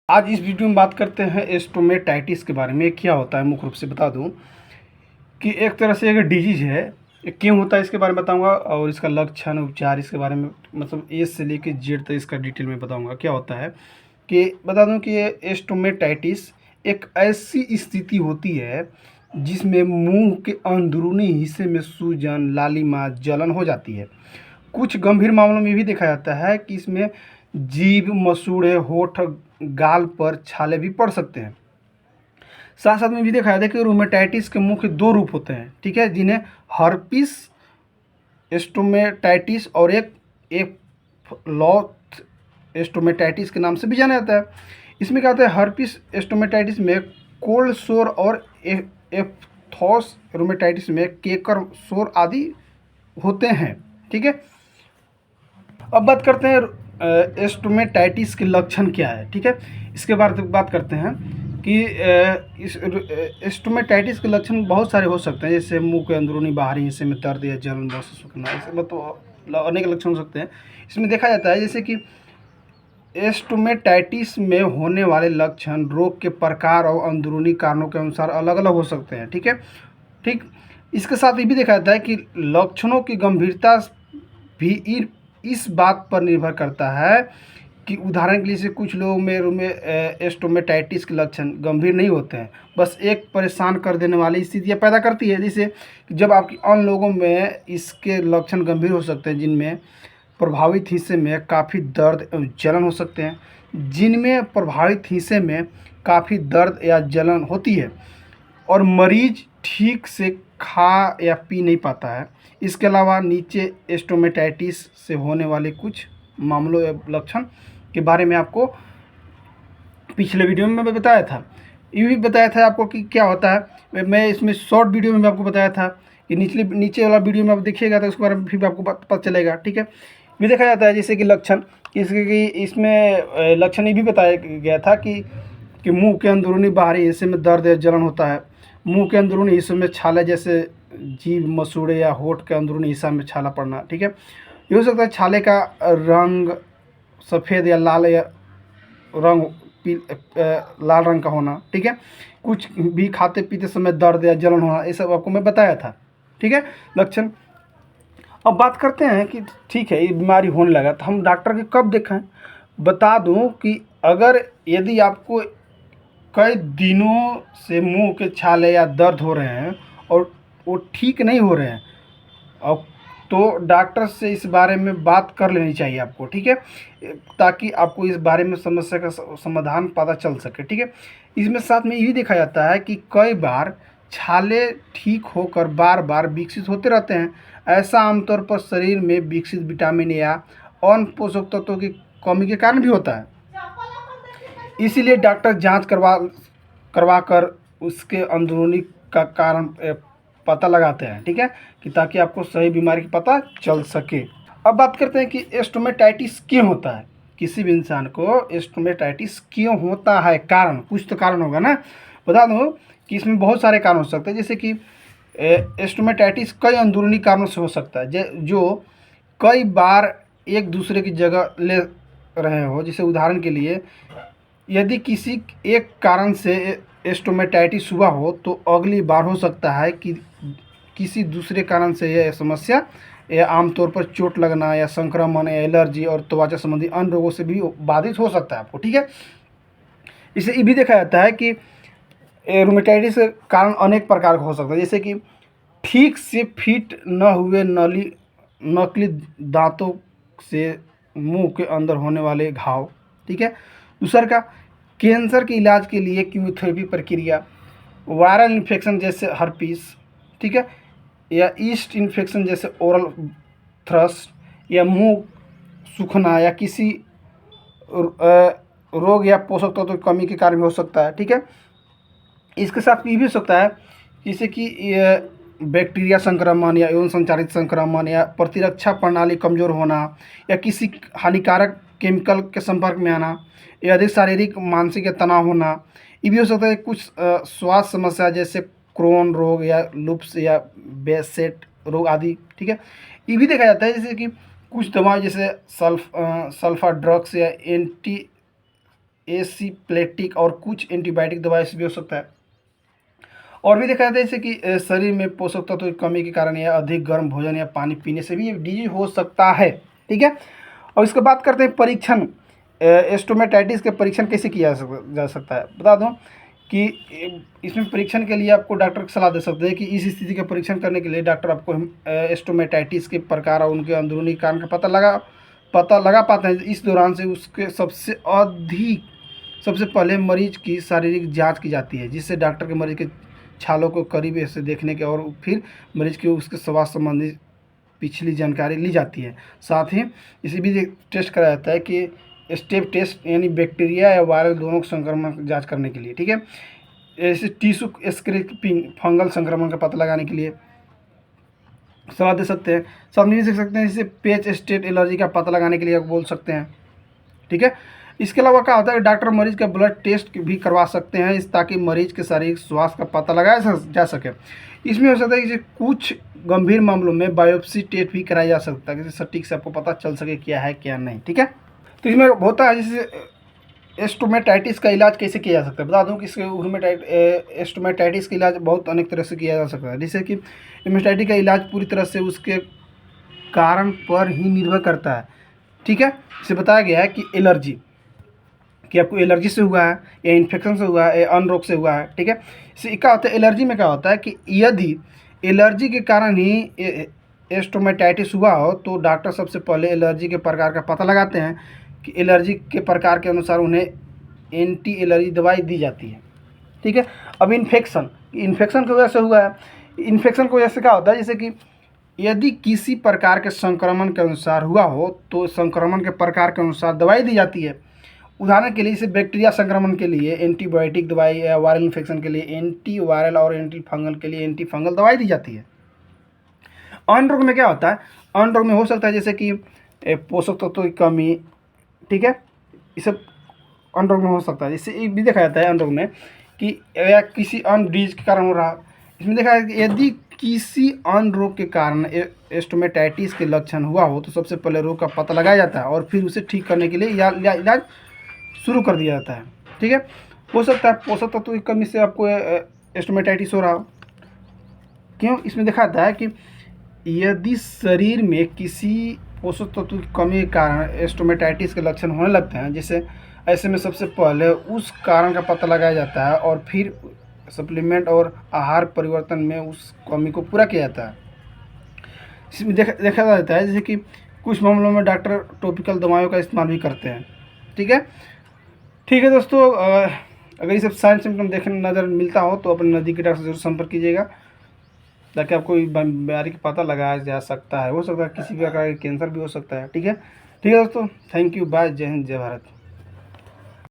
आज इस वीडियो में बात करते हैं एस्टोमेटाइटिस के बारे में। क्या होता है मुख्य रूप से बता दूं कि एक तरह से एक डिजीज है। ये क्यों होता है इसके बारे में बताऊंगा और इसका लक्षण उपचार इसके बारे में मतलब ए से लेकर जेड तक इसका डिटेल में बताऊंगा। क्या होता है कि बता दूं कि ये एस्टोमेटाइटिस एक ऐसी स्थिति होती है जिसमें मुंह के अंदरूनी हिस्से में सूजन, लालिमा, जलन हो जाती है। कुछ गंभीर मामलों में भी देखा जाता है कि इसमें जीभ, मसूड़े, होठ, गाल पर छाले भी पड़ सकते हैं। साथ साथ में भी देखा जाता है कि रूमेटाइटिस के मुख्य दो रूप होते हैं, ठीक है, जिन्हें हर्पिस एस्टोमेटाइटिस और एक एफलॉथ एस्टोमेटाइटिस के नाम से भी जाना जाता है। इसमें क्या होता है, हर्पिस एस्टोमेटाइटिस में कोल्ड सोर और एफ्थॉस रूमेटाइटिस में केकर सोर आदि होते हैं, ठीक है। अब बात करते हैं एस्टोमेटाइटिस के लक्षण क्या है, ठीक है। इसके बारे में बात करते हैं कि इस एस्टोमेटाइटिस के लक्षण बहुत सारे हो सकते हैं, जैसे मुंह के अंदरूनी बाहरी हिस्से में दर्द या जलन, बस सूखना, इस मतलब अनेक लक्षण हो सकते हैं। इसमें देखा जाता है जैसे कि एस्टोमेटाइटिस में होने वाले लक्षण रोग के प्रकार और अंदरूनी कारणों के अनुसार अलग अलग हो सकते हैं, ठीक है। ठीक, इसके साथ ये भी देखा जाता है कि लक्षणों की गंभीरता भी इस बात पर निर्भर करता है कि उदाहरण के लिए से कुछ लोगों में एस्टोमेटाइटिस के लक्षण गंभीर नहीं होते हैं, बस एक परेशान कर देने वाली स्थितियाँ पैदा करती है। जैसे जब आपकी अन्य लोगों में इसके लक्षण गंभीर हो सकते हैं, जिनमें प्रभावित हिस्से में काफ़ी दर्द एवं जलन हो सकते हैं, जिनमें प्रभावित हिस्से में काफ़ी दर्द या जलन होती है और मरीज ठीक से खा या पी नहीं पाता है। इसके अलावा नीचे एस्टोमेटाइटिस से होने वाले कुछ मामलों या लक्षण के बारे में आपको पिछले वीडियो में मैं बताया था। ये भी बताया था आपको कि क्या होता है। मैं इसमें शॉर्ट वीडियो में भी आपको बताया था कि नीचे वाला वीडियो में आप देखिएगा तो उसके बारे में फिर भी आपको पता चलेगा, ठीक है। भी देखा जाता है जैसे कि लक्षण इसके इसमें लक्षण ये भी बताया गया था कि मुंह के अंदरूनी बाहरी हिस्से में दर्द या जलन होता है। मुंह के अंदरूनी हिस्से में छाले जैसे जीभ, मसूड़े या होठ के अंदरूनी हिस्सा में छाला पड़ना, ठीक है। ये हो सकता है छाले का रंग सफ़ेद या लाल या रंग लाल रंग का होना, ठीक है। कुछ भी खाते पीते समय दर्द या जलन होना, ये सब आपको मैं बताया था, ठीक है, लक्षण। अब बात करते हैं कि ठीक है ये बीमारी होने लगा तो हम डॉक्टर के कब दिखाएं। बता दूं कि अगर यदि आपको कई दिनों से मुंह के छाले या दर्द हो रहे हैं और वो ठीक नहीं हो रहे हैं, और तो डॉक्टर से इस बारे में बात कर लेनी चाहिए आपको, ठीक है, ताकि आपको इस बारे में समस्या का समाधान पता चल सके, ठीक है। इसमें साथ में ये भी देखा जाता है कि कई बार छाले ठीक होकर बार बार विकसित होते रहते हैं। ऐसा आमतौर पर शरीर में विकसित विटामिन या अन्य पोषक तत्वों की कमी के कारण भी होता है। इसीलिए डॉक्टर जांच करवा कर उसके अंदरूनी का कारण पता लगाते हैं, ठीक है, कि ताकि आपको सही बीमारी का पता चल सके। अब बात करते हैं कि एस्टोमेटाइटिस क्यों होता है। किसी भी इंसान को एस्टोमेटाइटिस क्यों होता है, कारण कुछ तो कारण होगा ना। बता दूं कि इसमें बहुत सारे कारण हो सकते हैं, जैसे कि एस्टोमेटाइटिस कई अंदरूनी कारणों से हो सकता है जो कई बार एक दूसरे की जगह ले रहे हो। जैसे उदाहरण के लिए यदि किसी एक कारण से एस्टोमेटाइटिस हुआ हो तो अगली बार हो सकता है कि किसी दूसरे कारण से यह समस्या या आमतौर पर चोट लगना या संक्रमण या एलर्जी और त्वचा संबंधी अन्य रोगों से भी बाधित हो सकता है आपको, ठीक है। इसे ये भी देखा जाता है कि रूमेटाइटिस के कारण अनेक प्रकार का हो सकता है, जैसे कि ठीक से फिट न हुए नकली दांतों से मुंह के अंदर होने वाले घाव, ठीक है। दूसरा का कैंसर के इलाज के लिए कीमोथेरेपी प्रक्रिया, वायरल इन्फेक्शन जैसे हर्पीस, ठीक है, या ईस्ट इन्फेक्शन जैसे ओरल थ्रस्ट, या मुंह सूखना या किसी रोग या पोषक तत्व की कमी के कारण भी हो सकता है, ठीक है। इसके साथ ये भी हो सकता है जैसे कि बैक्टीरिया संक्रमण या यौन संचारित संक्रमण या प्रतिरक्षा प्रणाली कमज़ोर होना या किसी हानिकारक केमिकल के संपर्क में आना या अधिक शारीरिक मानसिक या तनाव होना। ये भी हो सकता है कुछ स्वास्थ्य समस्या जैसे क्रोन रोग या लुप्स या बेसेट रोग आदि, ठीक है। ये भी देखा जाता है जैसे कि कुछ दवाएं जैसे सल्फा ड्रग्स या एंटी एसिप्लेटिक और कुछ एंटीबायोटिक दवाई से भी हो सकता है। और भी देखा जाता है जैसे कि शरीर में पोषक तत्व की कमी के कारण या अधिक गर्म भोजन या पानी पीने से भी ये डिजीज हो सकता है। ठीक है, और इसके बात करते हैं परीक्षण। एस्टोमेटाइटिस के परीक्षण कैसे किया जा सकता है, बता दूं कि इसमें परीक्षण के लिए आपको डॉक्टर की सलाह दे सकते हैं कि इस स्थिति का परीक्षण करने के लिए डॉक्टर आपको एस्टोमेटाइटिस के प्रकार और उनके अंदरूनी कारण का पता लगा पाते हैं। इस दौरान से उसके सबसे पहले मरीज की शारीरिक जांच की जाती है, जिससे डॉक्टर के मरीज के छालों को करीब से देखने के और फिर मरीज के उसके स्वास्थ्य संबंधी पिछली जानकारी ली जाती है। साथ ही इसे भी टेस्ट कराया जाता है कि स्टेप टेस्ट, यानी बैक्टीरिया या वायरल दोनों संक्रमण की जांच करने के लिए। ठीक है, ऐसे टिश्यू स्क्रीपिंग फंगल संक्रमण का पता लगाने के लिए सलाह दे सकते हैं। साथ में सीख सकते हैं जैसे पेच स्टेट एलर्जी का पता लगाने के लिए बोल सकते हैं। ठीक है, इसके अलावा क्या होता है, डॉक्टर मरीज का ब्लड टेस्ट भी करवा सकते हैं ताकि मरीज के शारीरिक स्वास्थ्य का पता लगाया जा सके। इसमें हो सकता है कि कुछ गंभीर मामलों में बायोप्सी टेस्ट भी कराया जा सकता है, जिससे सटीक से आपको पता चल सके क्या है क्या नहीं। ठीक है, तो इसमें होता है जैसे एस्टोमेटाइटिस का इलाज कैसे किया जा सकता है, बता दूं कि इसके एस्टोमेटाइटिस का इलाज बहुत अनेक तरह से किया जा सकता है। जैसे कि एस्टोमेटाइटिस का इलाज पूरी तरह से उसके कारण पर ही निर्भर करता है। ठीक है, इसे बताया गया है कि एलर्जी, कि आपको एलर्जी से हुआ है या इन्फेक्शन से हुआ है या अन्य रोग से हुआ है। ठीक है, इससे क्या होता है, एलर्जी में क्या होता है कि यदि एलर्जी के कारण ही एस्टोमेटाइटिस हुआ हो तो डॉक्टर सबसे पहले एलर्जी के प्रकार का पता लगाते हैं कि एलर्जी के प्रकार के अनुसार उन्हें एंटी एलर्जी दवाई दी जाती है। ठीक है, अब इन्फेक्शन की वजह से हुआ है। इन्फेक्शन की वजह से क्या होता है, जैसे कि यदि किसी प्रकार के संक्रमण के अनुसार हुआ हो तो संक्रमण के प्रकार के अनुसार दवाई दी जाती है। उदाहरण के लिए इसे बैक्टीरिया संक्रमण के लिए एंटीबायोटिक दवाई या वायरल इन्फेक्शन के लिए एंटी वायरल और एंटी फंगल के लिए एंटी फंगल दवाई दी जाती है। अन्य रोग में क्या होता है, अन्य रोग में हो सकता है जैसे कि पोषक तत्वों की कमी। ठीक है, ये सब अन्य रोग में हो सकता है। जैसे ये भी देखा जाता है अन्य रोग में कि या किसी अन्य डिजीज के कारण हो रहा। इसमें देखा है कि यदि किसी अन्य रोग के कारण एस्टोमेटाइटिस के लक्षण हुआ हो तो सबसे पहले रोग का पता लगाया जाता है और फिर उसे ठीक करने के लिए इलाज शुरू कर दिया जाता है। ठीक है, हो सकता है पोषक तत्व की कमी से आपको एस्टोमेटाइटिस हो रहा हो। क्यों, इसमें देखा जाता है कि यदि शरीर में किसी पोषक तत्व की कमी के कारण एस्टोमेटाइटिस के लक्षण होने लगते हैं, जैसे ऐसे में सबसे पहले उस कारण का पता लगाया जाता है और फिर सप्लीमेंट और आहार परिवर्तन में उस कमी को पूरा किया जाता है। इसमें देखा जाता है जैसे कि कुछ मामलों में डॉक्टर टॉपिकल दवाइयों का इस्तेमाल भी करते हैं। ठीक है दोस्तों, अगर ये सब साइन सिम्टम देखने नज़र मिलता हो तो अपने नज़दीकी डॉक्टर से जरूर संपर्क कीजिएगा ताकि आपको बीमारी का पता लगाया जा सकता है। हो सकता है किसी भी प्रकार का कैंसर भी हो सकता है। ठीक है दोस्तों, थैंक यू, बाय, जय हिंद, जय भारत।